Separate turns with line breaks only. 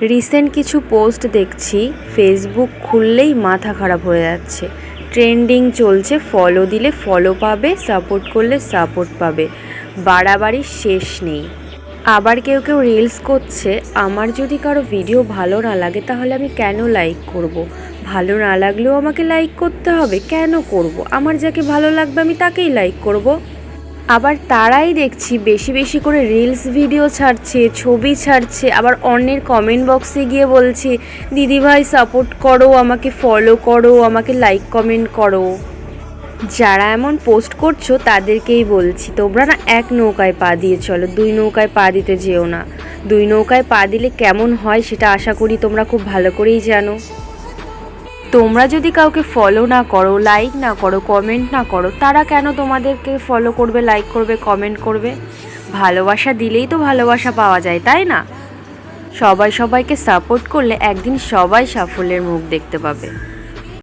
Recent কিছু post দেখছি, Facebook খুললেই মাথা খারাপ হয়ে যাচ্ছে। ট্রেন্ডিং চলছে, ফলো দিলে ফলো পাবে, সাপোর্ট করলে সাপোর্ট পাবে, বাড়াবাড়ির শেষ নেই। আবার কেউ কেউ রিলস করছে, আমার যদি কারো ভিডিও ভালো না লাগে তাহলে আমি কেন লাইক করব? ভালো না লাগলেও আমাকে লাইক করতে হবে? কেন করব? আমার যাকে ভালো লাগবে আমি তাকেই লাইক করব। আবার তারাই দেখছি বেশি বেশি করে রিলস ভিডিও ছাড়ছে, ছবি ছাড়ছে, আবার অন্যের কমেন্ট বক্সে গিয়ে বলছে দিদিভাই সাপোর্ট করো, আমাকে ফলো করো, আমাকে লাইক কমেন্ট করো। যারা এমন পোস্ট করছো তাদেরকেই বলছি, তোমরা না এক নৌকায় পা দিয়ে চলো, দুই নৌকায় পা দিতে যেও না। দুই নৌকায় পা দিলে কেমন হয় সেটা আশা করি তোমরা খুব ভালো করেই জানো। তোমরা যদি কাউকে ফলো না করো, লাইক না করো, কমেন্ট না করো, তারা কেন তোমাদেরকে ফলো করবে, লাইক করবে, কমেন্ট করবে? ভালোবাসা দিলেই তো ভালোবাসা পাওয়া যায়, তাই না? সবাই সবাইকে সাপোর্ট করলে একদিন সবাই সাফল্যের মুখ দেখতে পাবে।